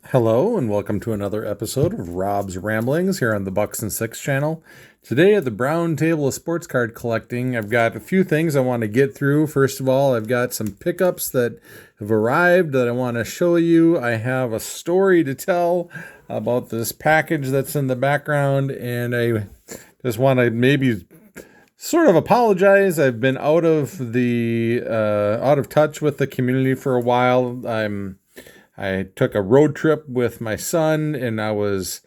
Hello and welcome to another episode of Rob's Ramblings here on the Bucks and Six channel. Today at the Brown Table of Sports Card Collecting, I've got a few things I want to get through. First of all, I've got some pickups that have arrived that I want to show you. I have a story to tell about this package that's in the background, and I just want to maybe sort of apologize. I've been out of touch with the community for a while. I took a road trip with my son, and I was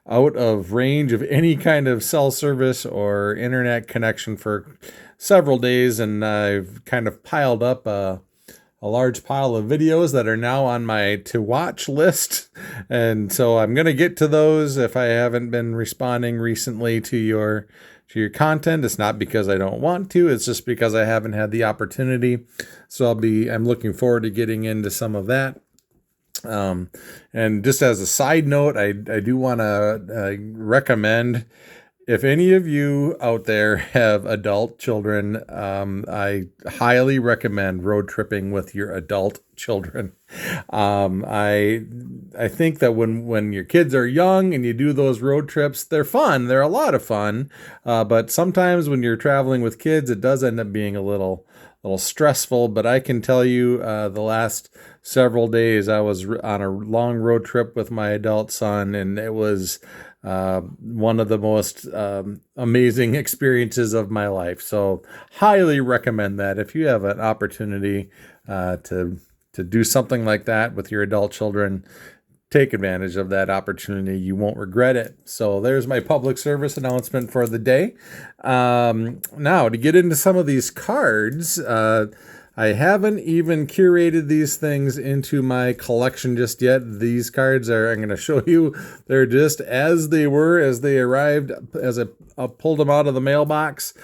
out of range of any kind of cell service or internet connection for several days, and I've kind of piled up a large pile of videos that are now on my to watch list. And so I'm going to get to those. If I haven't been responding recently to your content, it's not because I don't want to, it's just because I haven't had the opportunity. So I'm looking forward to getting into some of that. And just as a side note, I do want to recommend, if any of you out there have adult children, I highly recommend road tripping with your adult children. I think that when your kids are young and you do those road trips, they're fun. They're a lot of fun. But sometimes when you're traveling with kids, it does end up being a little stressful. But I can tell you, the last several days I was on a long road trip with my adult son, and it was one of the most amazing experiences of my life. So highly recommend that if you have an opportunity to do something like that with your adult children. Take advantage of that opportunity. You won't regret it. So there's my public service announcement for the day. Now, to get into some of these cards, I haven't even curated these things into my collection just yet. These cards I'm going to show you, they're just as they were, as they arrived, as I pulled them out of the mailbox.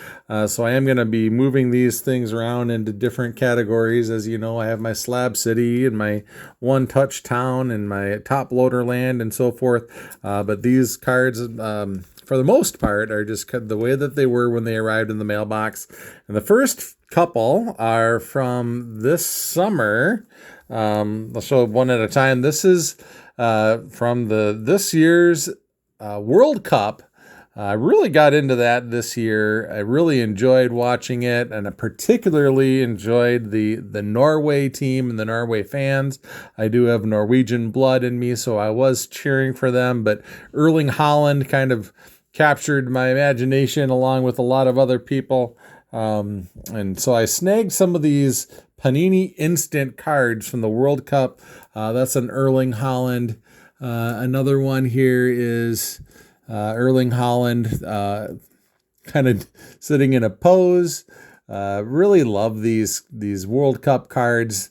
So I am going to be moving these things around into different categories. As you know, I have my Slab City and my One Touch Town and my Top Loader Land and so forth. But these cards, for the most part, are just the way that they were when they arrived in the mailbox. And the first couple are from this summer. I'll show one at a time. This is from this year's World Cup. I really got into that this year. I really enjoyed watching it, and I particularly enjoyed the Norway team and the Norway fans. I do have Norwegian blood in me, so I was cheering for them, but Erling Haaland kind of captured my imagination along with a lot of other people. And so I snagged some of these Panini Instant cards from the World Cup. That's an Erling Haaland. Another one here is Erling Haaland kind of sitting in a pose. Really love these World Cup cards.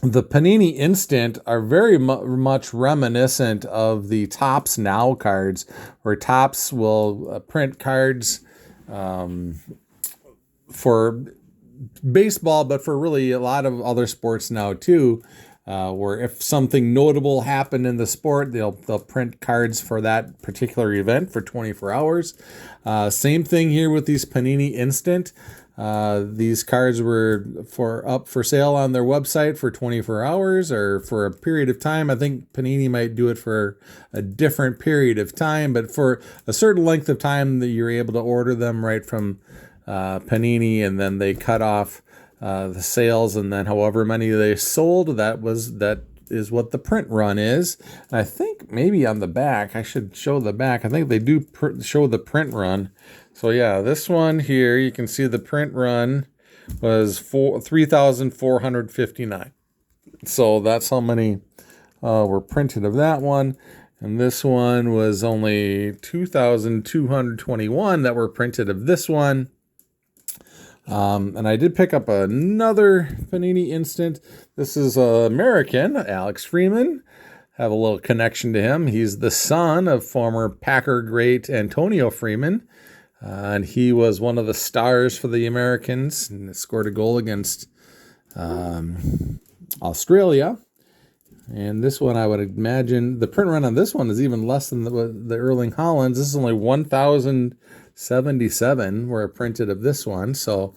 The Panini Instant are very much reminiscent of the Topps Now cards, where Topps will print cards for baseball, but for really a lot of other sports now too, where if something notable happened in the sport, they'll print cards for that particular event for 24 hours. Same thing here with these Panini Instant. These cards were up for sale on their website for 24 hours or for a period of time. I think Panini might do it for a different period of time, but for a certain length of time that you're able to order them right from Panini, and then they cut off the sales, and then however many they sold, that is what the print run is. And I think maybe on the back, I should show the back. I think they do show the print run. So yeah, this one here, you can see the print run was 3,459. So that's how many were printed of that one. And this one was only 2,221 that were printed of this one. And I did pick up another Panini Instant. This is American, Alex Freeman. Have a little connection to him. He's the son of former Packer great Antonio Freeman. And he was one of the stars for the Americans and scored a goal against Australia. And this one, I would imagine, the print run on this one is even less than the Erling Haaland's. This is only 1,077 were printed of this one. So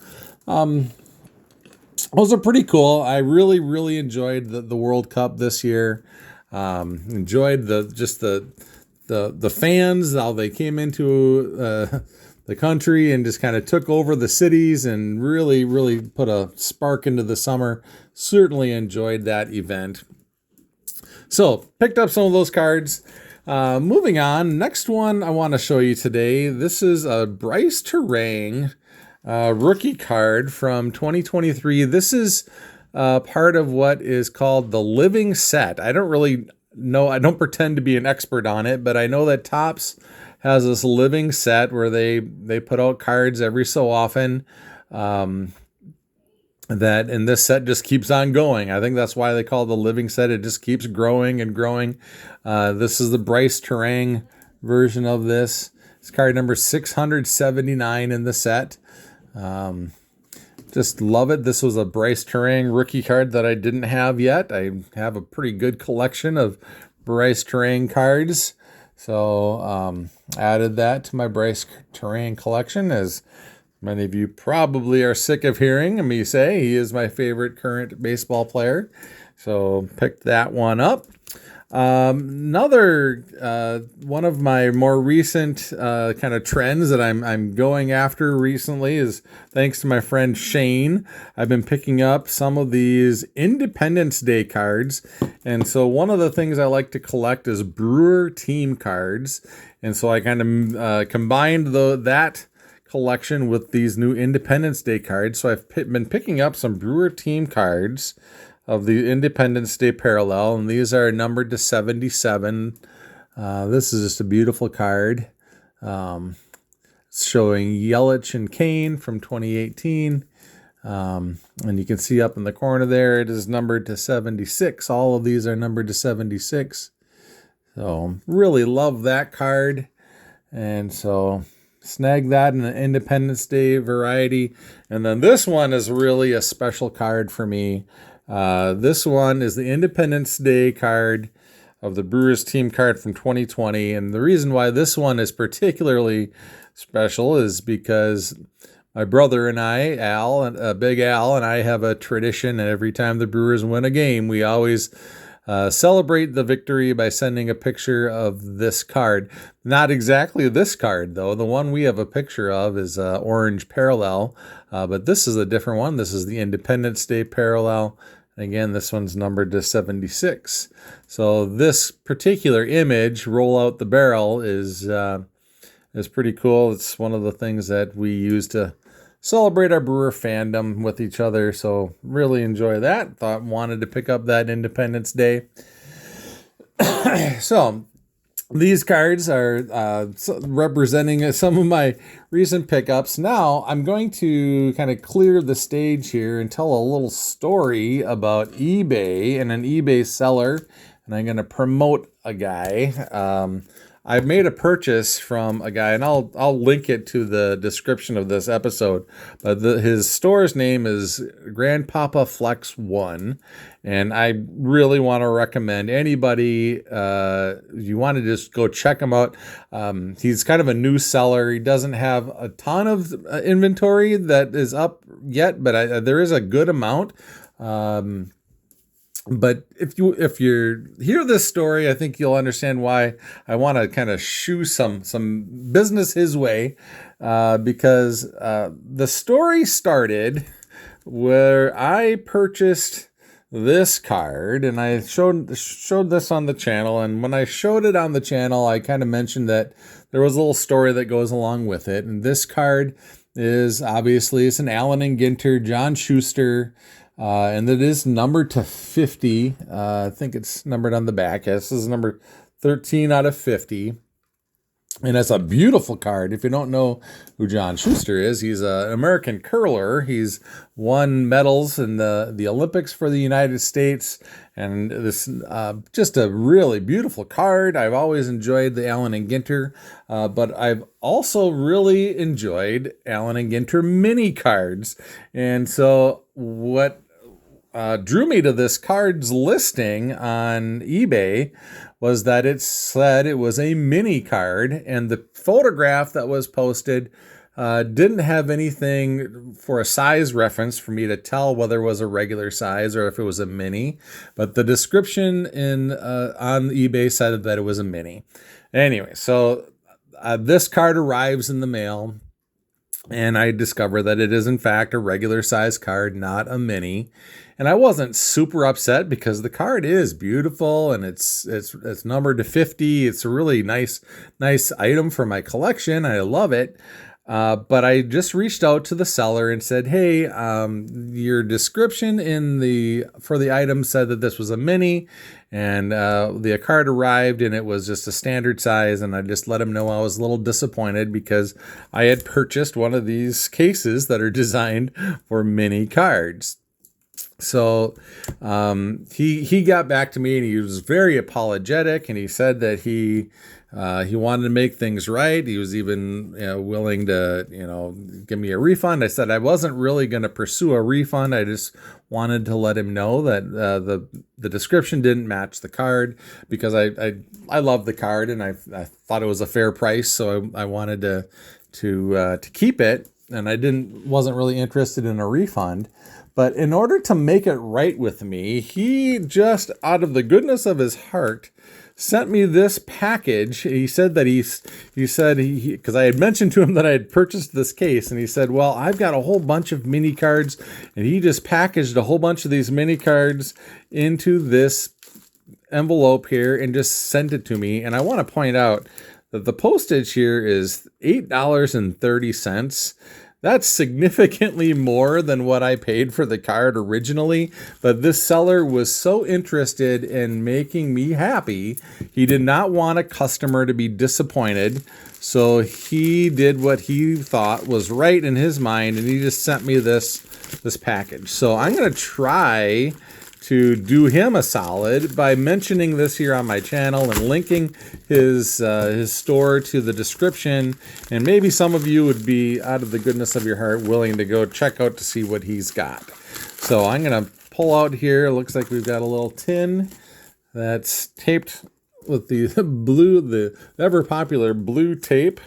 those are pretty cool. I really, really enjoyed the World Cup this year. Enjoyed the fans, how they came into the country and just kind of took over the cities and really, really put a spark into the summer. Certainly enjoyed that event. So picked up some of those cards. Moving on, next one I want to show you today. This is a Brice Turang rookie card from 2023. This is part of what is called the Living Set. I don't really know. I don't pretend to be an expert on it, but I know that Topps has this Living Set where they put out cards every so often. That and this set just keeps on going. I think that's why they call it the Living Set. It just keeps growing and growing. This is the Brice Turang version of this. It's card number 679 in the set. Just love it. This was a Brice Turang rookie card that I didn't have yet. I have a pretty good collection of Brice Turang cards. So added that to my Brice Turang collection, as many of you probably are sick of hearing me say he is my favorite current baseball player. So picked that one up. Another one of my more recent kind of trends that I'm going after recently is, thanks to my friend Shane, I've been picking up some of these Independence Day cards. And so one of the things I like to collect is Brewer team cards. And so I kind of combined that collection with these new Independence Day cards. So I've been picking up some Brewer team cards of the Independence Day parallel, and these are numbered to 77. This is just a beautiful card. It's showing Yelich and Kane from 2018. And you can see up in the corner there, it is numbered to 76. All of these are numbered to 76. So really love that card. And so snag that in the Independence Day variety. And then this one is really a special card for me. This one is the Independence Day card of the Brewers team card from 2020. And the reason why this one is particularly special is because my brother and I, Big Al, and I have a tradition. And every time the Brewers win a game, we always celebrate the victory by sending a picture of this card. Not exactly this card, though. The one we have a picture of is orange parallel, but this is a different one. This is the Independence Day parallel. And again, this one's numbered to 76. So this particular image, roll out the barrel, is pretty cool. It's one of the things that we use to celebrate our Brewer fandom with each other. So really enjoy that. Wanted to pick up that Independence Day. So these cards are representing some of my recent pickups. Now I'm going to kind of clear the stage here and tell a little story about eBay and an eBay seller. And I'm going to promote a guy. I've made a purchase from a guy, and I'll link it to the description of this episode. But his store's name is Grandpapa Flex 1, and I really want to recommend anybody, you want to just go check him out. He's kind of a new seller. He doesn't have a ton of inventory that is up yet, but there is a good amount. But if you hear this story, I think you'll understand why I want to kind of shoo some business his way, because the story started where I purchased this card, and I showed this on the channel. And when I showed it on the channel, I kind of mentioned that there was a little story that goes along with it. And this card is obviously, it's an Allen and Ginter, John Schuster. And it is numbered to 50. I think it's numbered on the back. This is number 13 out of 50. And it's a beautiful card. If you don't know who John Schuster is, he's an American curler. He's won medals in the Olympics for the United States. And this just a really beautiful card. I've always enjoyed the Allen and Ginter, but I've also really enjoyed Allen and Ginter mini cards. And so what drew me to this card's listing on eBay was that it said it was a mini card, and the photograph that was posted didn't have anything for a size reference for me to tell whether it was a regular size or if it was a mini, but the description on eBay said that it was a mini. Anyway, so this card arrives in the mail, and I discover that it is in fact a regular size card, not a mini. And I wasn't super upset because the card is beautiful and it's numbered to 50. It's a really nice item for my collection. I love it. But I just reached out to the seller and said, "Hey, your description for the item said that this was a mini, and the card arrived and it was just a standard size." And I just let him know I was a little disappointed because I had purchased one of these cases that are designed for mini cards. So he got back to me and he was very apologetic, and he said that he wanted to make things right. He was even willing to give me a refund. I said I wasn't really going to pursue a refund. I just wanted to let him know that the description didn't match the card, because I love the card and I thought it was a fair price, so I wanted to keep it, and I wasn't really interested in a refund. But in order to make it right with me, he just, out of the goodness of his heart, sent me this package. He said that because I had mentioned to him that I had purchased this case, and he said, "Well, I've got a whole bunch of mini cards," and he just packaged a whole bunch of these mini cards into this envelope here and just sent it to me. And I want to point out that the postage here is $8.30. That's significantly more than what I paid for the card originally, but this seller was so interested in making me happy. He did not want a customer to be disappointed, so he did what he thought was right in his mind, and he just sent me this package. So I'm going to try to do him a solid by mentioning this here on my channel and linking his store to the description, and maybe some of you would be, out of the goodness of your heart, willing to go check out to see what he's got. So I'm gonna pull out here. It looks like we've got a little tin that's taped with the ever popular blue tape.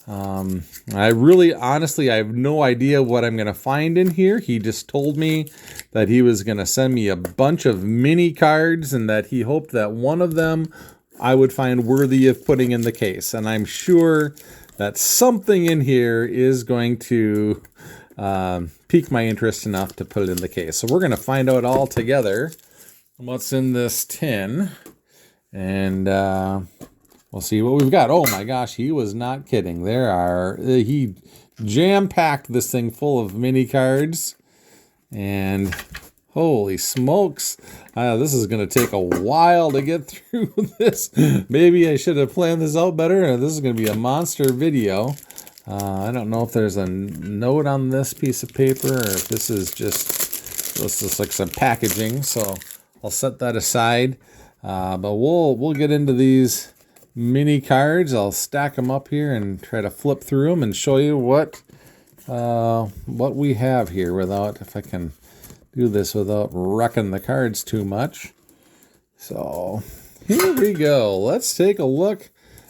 I really, honestly, I have no idea what I'm going to find in here. He just told me that he was going to send me a bunch of mini cards and that he hoped that one of them I would find worthy of putting in the case. And I'm sure that something in here is going to pique my interest enough to put it in the case. So we're going to find out all together what's in this tin, and we'll see what we've got. Oh my gosh, he was not kidding. He jam-packed this thing full of mini cards, and holy smokes, this is going to take a while to get through this. Maybe I should have planned this out better. This is going to be a monster video. I don't know if there's a note on this piece of paper or if this is like some packaging, so I'll set that aside. But we'll get into these mini cards. I'll stack them up here and try to flip through them and show you what we have here, if I can do this without wrecking the cards too much. So here we go. Let's take a look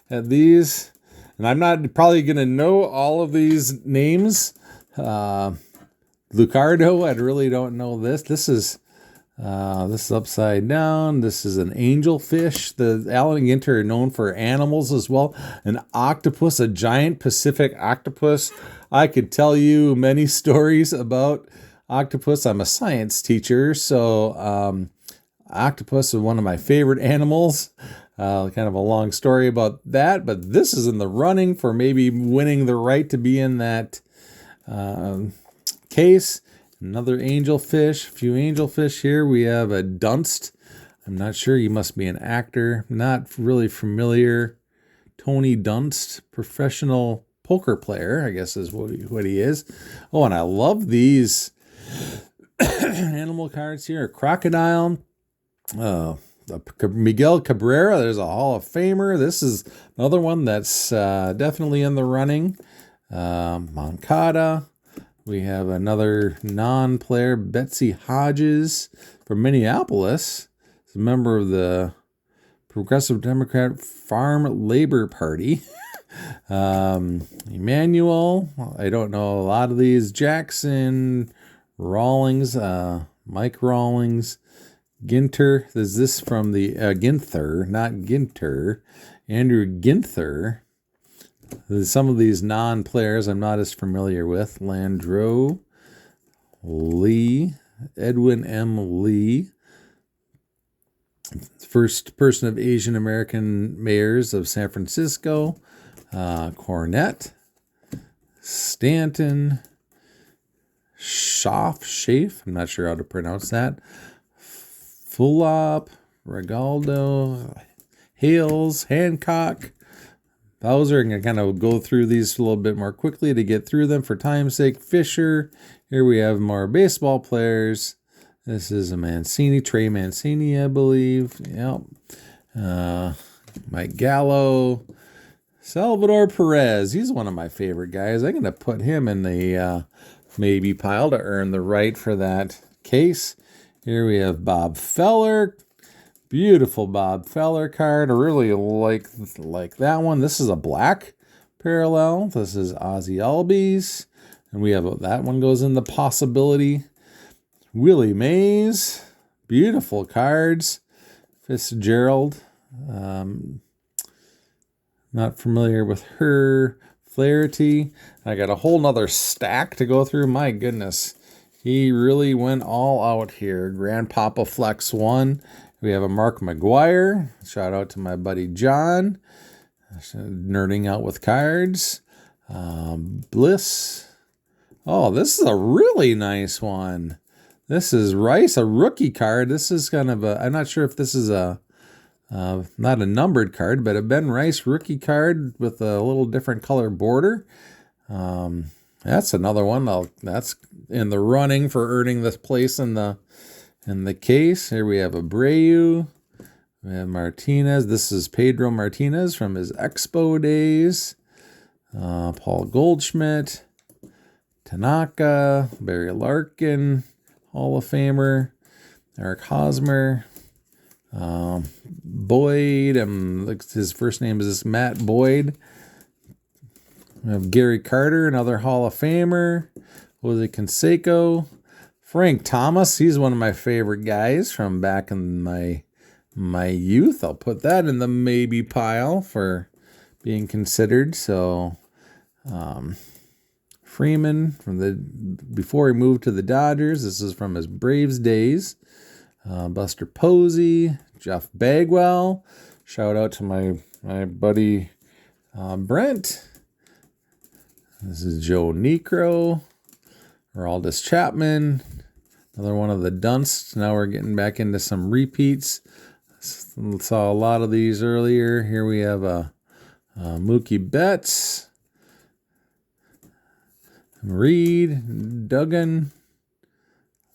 at these. And I'm not probably going to know all of these names. Lucardo, I really don't know this. This is upside down. This is an angelfish. The alligator are known for animals as well. An octopus, a giant Pacific octopus. I could tell you many stories about octopus. I'm a science teacher, so octopus is one of my favorite animals. Kind of a long story about that, but this is in the running for maybe winning the right to be in that case. Another angelfish, a few angelfish here. We have a dunst. I'm not sure. He must be an actor. Not really familiar. Tony Dunst, professional poker player, I guess is what he is. Oh, and I love these animal cards here. A crocodile. Miguel Cabrera, there's a Hall of Famer. This is another one that's definitely in the running. Moncada. We have another non-player, Betsy Hodges from Minneapolis. She's a member of the Progressive Democrat Farm Labor Party. Emmanuel, I don't know a lot of these. Jackson, Rawlings, Mike Rawlings, Ginter. Is this from the Ginther, not Ginter? Andrew Ginther. Some of these non-players I'm not as familiar with. Landreau, Lee, Edwin M. Lee. First person of Asian American mayors of San Francisco. Cornett, Stanton, Schaaf, I'm not sure how to pronounce that. Fulop, Regaldo, Hales, Hancock, Bowser. I'm going to kind of go through these a little bit more quickly to get through them for time's sake. Fisher. Here we have more baseball players. This is a Mancini, Trey Mancini, I believe. Yep. Mike Gallo. Salvador Perez. He's one of my favorite guys. I'm going to put him in the maybe pile to earn the right for that case. Here we have Bob Feller. Beautiful Bob Feller card. I really like that one. This is a black parallel. This is Ozzie Albies. And we have that one goes in the possibility. Willie Mays. Beautiful cards. Fitzgerald. Not familiar with her. Flaherty. I got a whole nother stack to go through. My goodness. He really went all out here. Grandpapa Flex 1. We have a Mark McGuire. Shout out to my buddy John. Nerding out with cards. Bliss. Oh, this is a really nice one. This is Rice, a rookie card. This is kind of a, I'm not sure if this is a, not a numbered card, but a Ben Rice rookie card with a little different color border. That's another one. That's in the running for earning this place in the case. Here we have Abreu. We have Martinez. This is Pedro Martinez from his Expo days. Paul Goldschmidt. Tanaka. Barry Larkin. Hall of Famer. Eric Hosmer. Boyd. His first name is Matt Boyd. We have Gary Carter, another Hall of Famer. Jose Canseco. Frank Thomas. He's one of my favorite guys from back in my youth. I'll put that in the maybe pile for being considered. So, Freeman before he moved to the Dodgers. This is from his Braves days. Buster Posey, Jeff Bagwell. Shout out to my buddy Brent. This is Joe Niekro. Aroldis Chapman. Another one of the Dunsts. Now we're getting back into some repeats. Saw a lot of these earlier. Here we have a Mookie Betts. Reed. Duggan.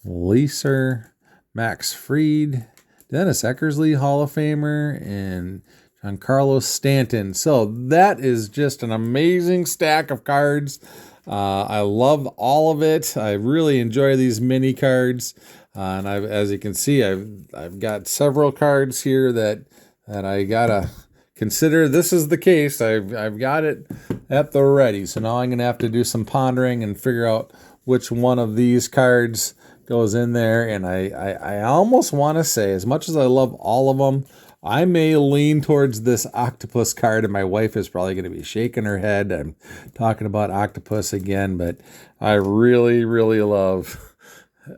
Leeser. Max Fried. Dennis Eckersley, Hall of Famer. And Giancarlo Stanton. So that is just an amazing stack of cards. I love all of it. I really enjoy these mini cards. And as you can see, I've got several cards here that I gotta consider. This is the case. I've got it at the ready. So now I'm gonna have to do some pondering and figure out which one of these cards goes in there. And I almost want to say, as much as I love all of them, I may lean towards this octopus card, and my wife is probably going to be shaking her head. I'm talking about octopus again, but I really, really love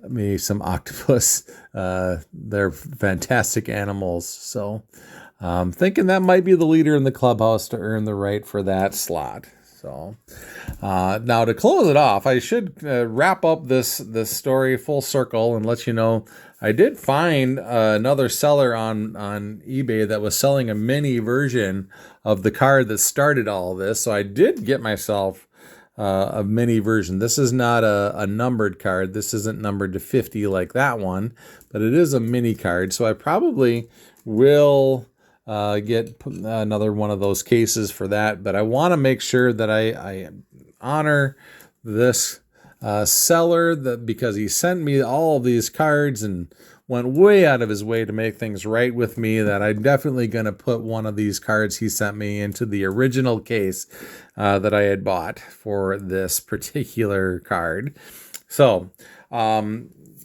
me some octopus. They're fantastic animals. So I'm thinking that might be the leader in the clubhouse to earn the right for that slot. So now to close it off, I should wrap up this story full circle and let you know I did find another seller on eBay that was selling a mini version of the card that started all of this. So I did get myself a mini version. This is not a numbered card. This isn't numbered to 50 like that one, but it is a mini card. So I probably will get another one of those cases for that. But I want to make sure that I honor this seller, that because he sent me all of these cards and went way out of his way to make things right with me that I'm definitely going to put one of these cards he sent me into the original case that I had bought for this particular card. So,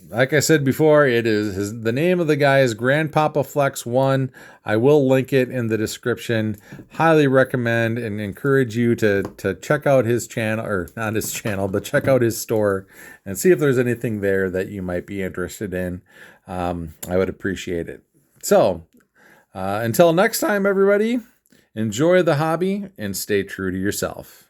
like I said before, the name of the guy is Grandpapa Flex 1. I will link it in the description. Highly recommend and encourage you to check out his channel, or not his channel, but check out his store and see if there's anything there that you might be interested in. I would appreciate it. So, until next time, everybody, enjoy the hobby and stay true to yourself.